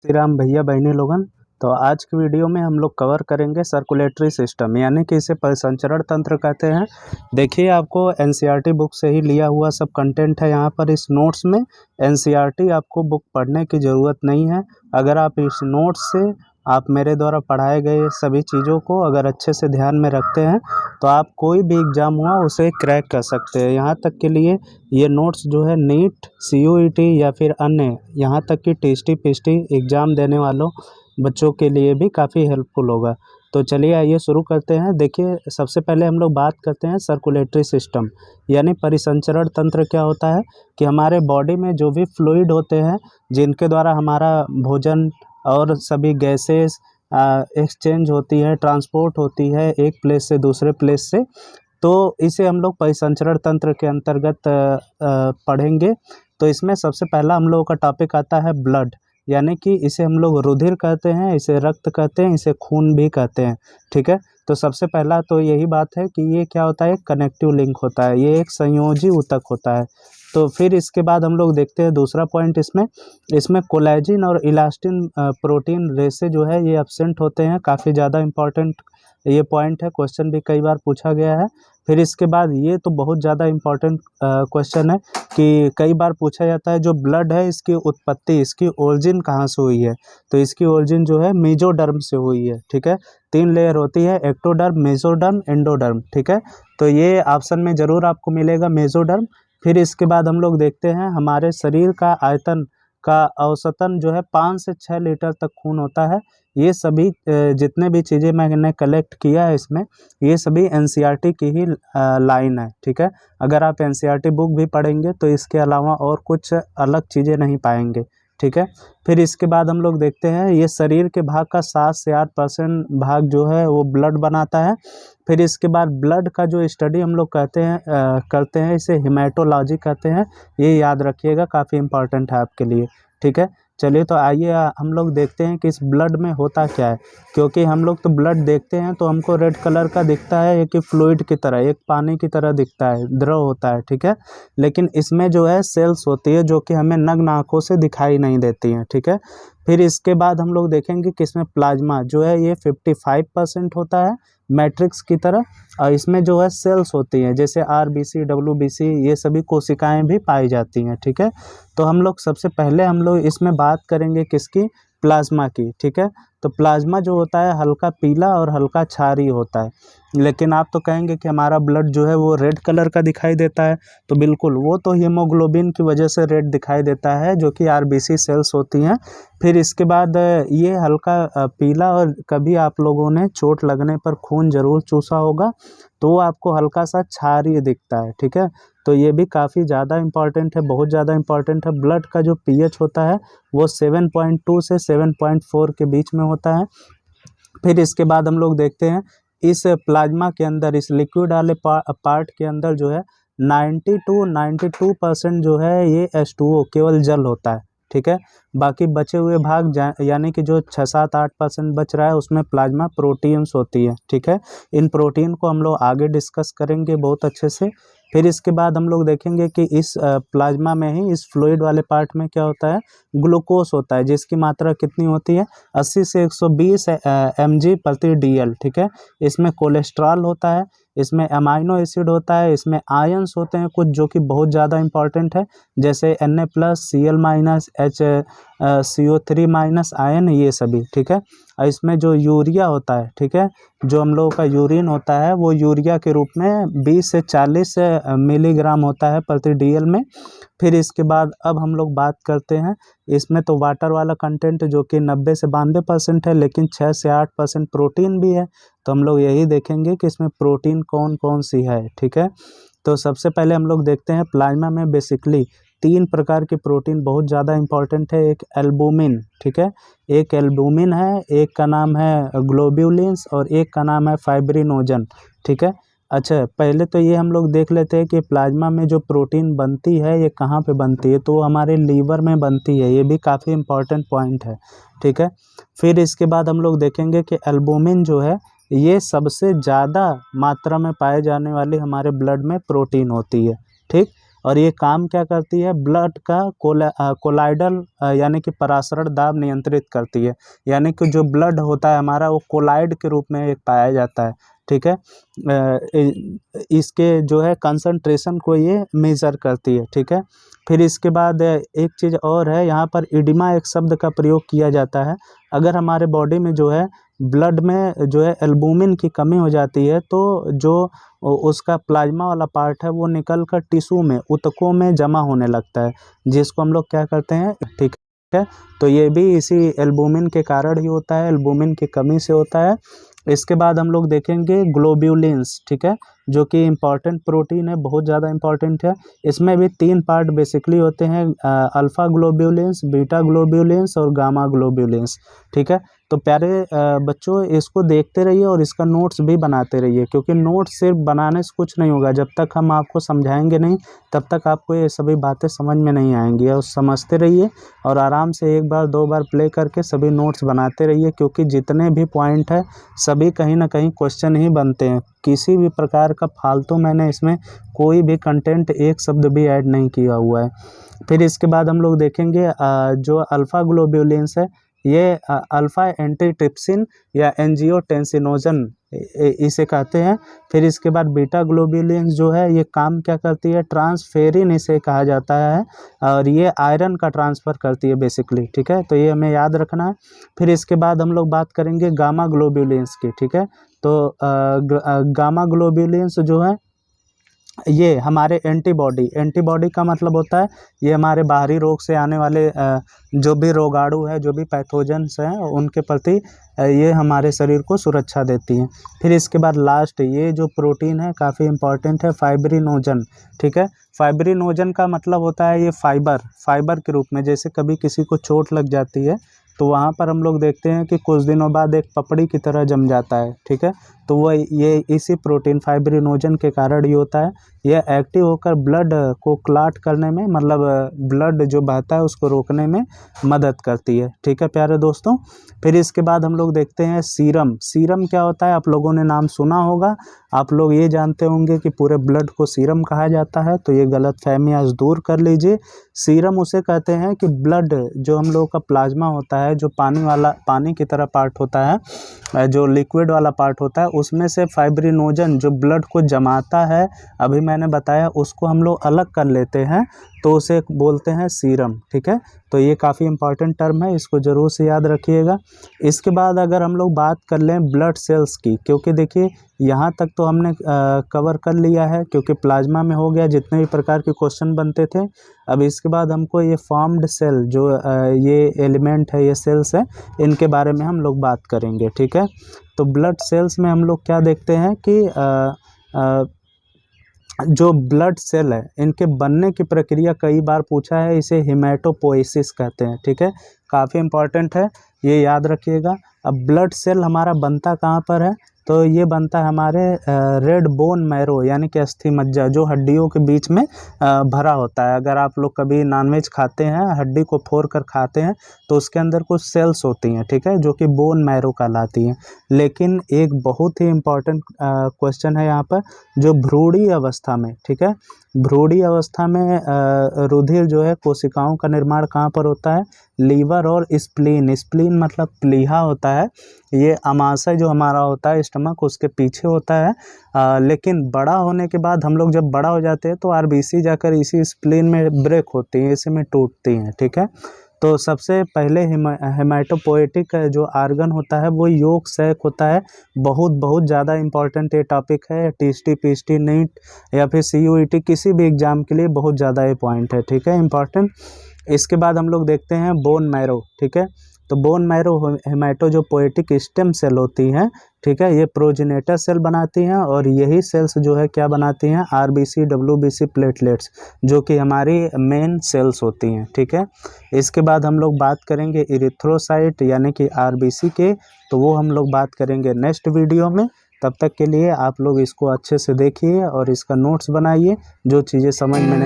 श्री राम भैया बहनी लोगन। तो आज की वीडियो में हम लोग कवर करेंगे सर्कुलेटरी सिस्टम, यानी कि इसे परिसंचरण तंत्र कहते हैं। देखिए, आपको एनसीईआरटी बुक से ही लिया हुआ सब कंटेंट है यहाँ पर इस नोट्स में। एनसीईआरटी आपको बुक पढ़ने की ज़रूरत नहीं है। अगर आप इस नोट्स से आप मेरे द्वारा पढ़ाए गए सभी चीज़ों को अगर अच्छे से ध्यान में रखते हैं तो आप कोई भी एग्ज़ाम हुआ उसे क्रैक कर सकते हैं। यहाँ तक के लिए ये नोट्स जो है नीट, सीयूईटी या फिर अन्य यहाँ तक कि टीएसटी पीएसटी एग्ज़ाम देने वालों बच्चों के लिए भी काफ़ी हेल्पफुल होगा। तो चलिए आइए शुरू करते हैं। देखिए, सबसे पहले हम लोग बात करते हैं सर्कुलेटरी सिस्टम, यानी परिसंचरण तंत्र। क्या होता है कि हमारे बॉडी में जो भी फ्लूइड होते हैं जिनके द्वारा हमारा भोजन और सभी गैसेस एक्सचेंज होती है, ट्रांसपोर्ट होती है एक प्लेस से दूसरे प्लेस से, तो इसे हम लोग परिसंचरण तंत्र के अंतर्गत पढ़ेंगे। तो इसमें सबसे पहला हम लोगों का टॉपिक आता है ब्लड, यानी कि इसे हम लोग रुधिर कहते हैं, इसे रक्त कहते हैं, इसे खून भी कहते हैं। ठीक है, तो सबसे पहला तो यही बात है कि ये क्या होता है, कनेक्टिव लिंक होता है, ये एक संयोजी ऊतक होता है। तो फिर इसके बाद हम लोग देखते हैं दूसरा पॉइंट इसमें कोलेजिन और इलास्टिन प्रोटीन रेशे जो है ये एब्सेंट होते हैं। काफ़ी ज़्यादा इम्पॉर्टेंट ये पॉइंट है, क्वेश्चन भी कई बार पूछा गया है। फिर इसके बाद ये तो बहुत ज़्यादा इम्पॉर्टेंट क्वेश्चन है कि कई बार पूछा जाता है जो ब्लड है इसकी उत्पत्ति, इसकी ओरिजिन कहाँ से हुई है। तो इसकी ओरिजिन जो है मेसोडर्म से हुई है। ठीक है, 3 लेयर होती है, एक्टोडर्म, मेसोडर्म, एंडोडर्म। ठीक है, तो ये ऑप्शन में ज़रूर आपको मिलेगा मेसोडर्म। फिर इसके बाद हम लोग देखते हैं हमारे शरीर का आयतन का औसतन जो है 5 से 6 लीटर तक खून होता है। ये सभी जितने भी चीज़ें मैंने कलेक्ट किया है इसमें, ये सभी एनसीईआरटी की ही लाइन है। ठीक है, अगर आप एनसीईआरटी बुक भी पढ़ेंगे तो इसके अलावा और कुछ अलग चीज़ें नहीं पाएंगे। ठीक है, फिर इसके बाद हम लोग देखते हैं ये शरीर के भाग का 7 से 8% भाग जो है वो ब्लड बनाता है। फिर इसके बाद ब्लड का जो स्टडी हम लोग करते हैं इसे हेमेटोलॉजी कहते हैं। ये याद रखिएगा, काफ़ी इंपॉर्टेंट है आपके लिए। ठीक है, चलिए तो आइए हम लोग देखते हैं कि इस ब्लड में होता क्या है। क्योंकि हम लोग तो ब्लड देखते हैं तो हमको रेड कलर का दिखता है, एक फ्लूइड की तरह, एक पानी की तरह दिखता है, द्रव होता है। ठीक है, लेकिन इसमें जो है सेल्स होती है जो कि हमें नग्न आँखों से दिखाई नहीं देती हैं। ठीक है, फिर इसके बाद हम लोग देखेंगे कि इसमें प्लाज्मा जो है ये 55% होता है मैट्रिक्स की तरह, और इसमें जो है सेल्स होती हैं जैसे आरबीसी, डब्ल्यूबीसी, ये सभी कोशिकाएं भी पाई जाती हैं। ठीक है, तो हम लोग सबसे पहले हम लोग इसमें बात करेंगे किसकी, प्लाज्मा की। ठीक है, तो प्लाज्मा जो होता है हल्का पीला और हल्का क्षारीय होता है। लेकिन आप तो कहेंगे कि हमारा ब्लड जो है वो रेड कलर का दिखाई देता है, तो बिल्कुल वो तो हीमोग्लोबिन की वजह से रेड दिखाई देता है जो कि आरबीसी सेल्स होती हैं। फिर इसके बाद ये हल्का पीला, और कभी आप लोगों ने चोट लगने पर खून ज़रूर चूसा होगा तो वो आपको हल्का सा क्षारीय दिखता है। ठीक है, तो ये भी काफ़ी ज़्यादा इम्पॉर्टेंट है, बहुत ज़्यादा इम्पॉर्टेंट है। ब्लड का जो पीएच होता है वो 7.2 से 7.4 के बीच में होता है। फिर इसके बाद हम लोग देखते हैं इस प्लाज्मा के अंदर, इस लिक्विड वाले पार्ट के अंदर जो है 92% जो है ये H2O केवल जल होता है। ठीक है, बाकी बचे हुए भाग यानी कि जो 6-7-8% बच रहा है उसमें प्लाज्मा प्रोटीन्स होती है। ठीक है, इन प्रोटीन को हम लोग आगे डिस्कस करेंगे बहुत अच्छे से। फिर इसके बाद हम लोग देखेंगे कि इस प्लाज्मा में ही, इस फ्लूइड वाले पार्ट में क्या होता है, ग्लूकोज होता है जिसकी मात्रा कितनी होती है, 80 से 120 mg/dl। ठीक है, इसमें कोलेस्ट्रॉल होता है, इसमें अमाइनो एसिड होता है, इसमें आयंस होते हैं कुछ जो कि बहुत ज़्यादा इंपॉर्टेंट है, जैसे Na+, Cl-, CO3- आयन, ये सभी। ठीक है, और इसमें जो यूरिया होता है, ठीक है, जो हम लोगों का यूरिन होता है वो यूरिया के रूप में 20 से 40 मिलीग्राम होता है प्रति डीएल में। फिर इसके बाद अब हम लोग बात करते हैं, इसमें तो वाटर वाला कंटेंट जो कि 90 से 92% है, लेकिन 6 से 8% प्रोटीन भी है। तो हम लोग यही देखेंगे कि इसमें प्रोटीन कौन कौन सी है। ठीक है, तो सबसे पहले हम लोग देखते हैं प्लाज्मा में बेसिकली 3 प्रकार की प्रोटीन बहुत ज़्यादा इंपॉर्टेंट है। एक एल्बुमिन, ठीक है, एक एल्बुमिन है, एक का नाम है ग्लोब्यूलिन्स और एक का नाम है फाइब्रिनोजन। ठीक है, अच्छा पहले तो ये हम लोग देख लेते हैं कि प्लाज्मा में जो प्रोटीन बनती है ये कहाँ पे बनती है, तो हमारे लीवर में बनती है। ये भी काफ़ी इम्पॉर्टेंट पॉइंट है। ठीक है, फिर इसके बाद हम लोग देखेंगे कि एल्बुमिन जो है ये सबसे ज़्यादा मात्रा में पाए जाने वाली हमारे ब्लड में प्रोटीन होती है। ठीक, और ये काम क्या करती है, ब्लड का कोलाइडल यानी कि परासरण दाब नियंत्रित करती है। यानी कि जो ब्लड होता है हमारा वो कोलाइड के रूप में एक पाया जाता है, ठीक है। इसके जो है कंसंट्रेशन को ये मेज़र करती है, ठीक है। फिर इसके बाद एक चीज़ और है, यहाँ पर इडिमा एक शब्द का प्रयोग किया जाता है। अगर हमारे बॉडी में जो है ब्लड में जो है एल्बुमिन की कमी हो जाती है तो जो उसका प्लाज्मा वाला पार्ट है वो निकल कर टिश्यू में, ऊतकों में जमा होने लगता है, जिसको हम लोग क्या करते हैं, ठीक है। तो ये भी इसी एल्बुमिन के कारण ही होता है, एल्बुमिन की कमी से होता है। इसके बाद हम लोग देखेंगे ग्लोब्यूलिन्स, ठीक है, जो कि इम्पॉर्टेंट प्रोटीन है, बहुत ज़्यादा इम्पॉर्टेंट है। इसमें भी 3 पार्ट बेसिकली होते हैं, अल्फ़ा ग्लोब्यूलिन्स, बीटा ग्लोब्यूलिन्स और गामा ग्लोब्यूलिन्स, ठीक है। तो प्यारे बच्चों, इसको देखते रहिए और इसका नोट्स भी बनाते रहिए, क्योंकि नोट्स सिर्फ बनाने से कुछ नहीं होगा। जब तक हम आपको समझाएंगे नहीं तब तक आपको ये सभी बातें समझ में नहीं आएंगी। और समझते रहिए और आराम से 1 बार 2 बार प्ले करके सभी नोट्स बनाते रहिए, क्योंकि जितने भी पॉइंट है सभी कहीं ना कहीं क्वेश्चन ही बनते हैं। किसी भी प्रकार का फालतू मैंने इसमें कोई भी कंटेंट एक शब्द भी ऐड नहीं किया हुआ है। फिर इसके बाद हम लोग देखेंगे जो अल्फ़ा ग्लोब्यूलिन्स है, ये अल्फ़ा एंटीट्रिप्सिन या एंजियोटेंसिनोजन इसे कहते हैं। फिर इसके बाद बीटा ग्लोब्यूलिन्स जो है ये काम क्या करती है, ट्रांसफेरिन इसे कहा जाता है, और ये आयरन का ट्रांसफ़र करती है बेसिकली, ठीक है। तो ये हमें याद रखना है। फिर इसके बाद हम लोग बात करेंगे गामा ग्लोब्यूलिन्स की, ठीक है। तो गामा ग्लोब्यूलिन्स जो है ये हमारे एंटीबॉडी का मतलब होता है ये हमारे बाहरी रोग से आने वाले जो भी रोगाणु है, जो भी पैथोजेंस हैं उनके प्रति ये हमारे शरीर को सुरक्षा देती हैं। फिर इसके बाद लास्ट ये जो प्रोटीन है काफ़ी इम्पॉर्टेंट है, फाइब्रिनोजन, ठीक है। फाइब्रिनोजन का मतलब होता है ये फाइबर के रूप में, जैसे कभी किसी को चोट लग जाती है तो वहाँ पर हम लोग देखते हैं कि कुछ दिनों बाद एक पपड़ी की तरह जम जाता है, ठीक है। तो वह ये इसी प्रोटीन फाइब्रिनोजन के कारण ही होता है। यह एक्टिव होकर ब्लड को क्लॉट करने में, मतलब ब्लड जो बहता है उसको रोकने में मदद करती है, ठीक है प्यारे दोस्तों। फिर इसके बाद हम लोग देखते हैं सीरम क्या होता है, आप लोगों ने नाम सुना होगा। आप लोग ये जानते होंगे कि पूरे ब्लड को सीरम कहा जाता है, तो ये गलतफहमी आज दूर कर लीजिए। सीरम उसे कहते हैं कि ब्लड जो हम लोगों का प्लाज्मा होता है, जो पानी की तरह पार्ट होता है, जो लिक्विड वाला पार्ट होता है, उसमें से फाइब्रिनोजन जो ब्लड को जमाता है, अभी मैंने बताया, उसको हम लोग अलग कर लेते हैं तो उसे बोलते हैं सीरम, ठीक है। तो ये काफ़ी इंपॉर्टेंट टर्म है, इसको ज़रूर से याद रखिएगा। इसके बाद अगर हम लोग बात कर लें ब्लड सेल्स की, क्योंकि देखिए यहाँ तक तो हमने कवर कर लिया है, क्योंकि प्लाज्मा में हो गया जितने भी प्रकार के क्वेश्चन बनते थे। अब इसके बाद हमको ये फॉर्म्ड सेल जो ये एलिमेंट है, ये सेल्स है, इनके बारे में हम लोग बात करेंगे, ठीक है। तो ब्लड सेल्स में हम लोग क्या देखते हैं कि जो ब्लड सेल है इनके बनने की प्रक्रिया कई बार पूछा है, इसे हेमेटोपोइसिस कहते हैं, ठीक है। काफ़ी इम्पॉर्टेंट है, ये याद रखिएगा। अब ब्लड सेल हमारा बनता कहाँ पर है, तो ये बनता है हमारे रेड बोन मैरो यानी कि अस्थि मज्जा, जो हड्डियों के बीच में भरा होता है। अगर आप लोग कभी नॉनवेज खाते हैं, हड्डी को फोड़ कर खाते हैं, तो उसके अंदर कुछ सेल्स होती हैं, ठीक है, जो कि बोन मैरो कहलाती हैं। लेकिन एक बहुत ही इम्पॉर्टेंट क्वेश्चन है यहाँ पर, जो भ्रूणी अवस्था में, ठीक है, भ्रूणी अवस्था में रुधिर जो है, कोशिकाओं का निर्माण कहाँ पर होता है, लीवर और स्प्लीन मतलब प्लीहा होता है। ये अमाशय जो हमारा होता है स्टमक, उसके पीछे होता है। लेकिन बड़ा होने के बाद हम लोग जब बड़ा हो जाते हैं तो आरबीसी जाकर इसी स्प्लीन में ब्रेक होती हैं, इसी में टूटती हैं, ठीक है। तो सबसे पहले हेमाटोपोएटिक जो आर्गन होता है वो योग सैक होता है। बहुत ज़्यादा इंपॉर्टेंट ये टॉपिक है, टीएसटी पीएचडी नीट या फिर सीयूईटी किसी भी एग्ज़ाम के लिए बहुत ज़्यादा ये पॉइंट है, ठीक है, इंपॉर्टेंट। इसके बाद हम लोग देखते हैं बोन मैरो, ठीक है। तो bone marrow hematopoietic stem cell होती हैं, ठीक है, ये प्रोजेनेटर सेल बनाती हैं, और यही सेल्स जो है क्या बनाती हैं, आरबीसी डब्ल्यूबीसी प्लेटलेट्स, जो कि हमारी मेन सेल्स होती हैं, ठीक है। इसके बाद हम लोग बात करेंगे इरिथ्रोसाइट यानी कि आरबीसी के, तो वो हम लोग बात करेंगे नेक्स्ट वीडियो में। तब तक के लिए आप लोग इसको अच्छे से देखिए और इसका नोट्स बनाइए, जो चीज़ें समझ में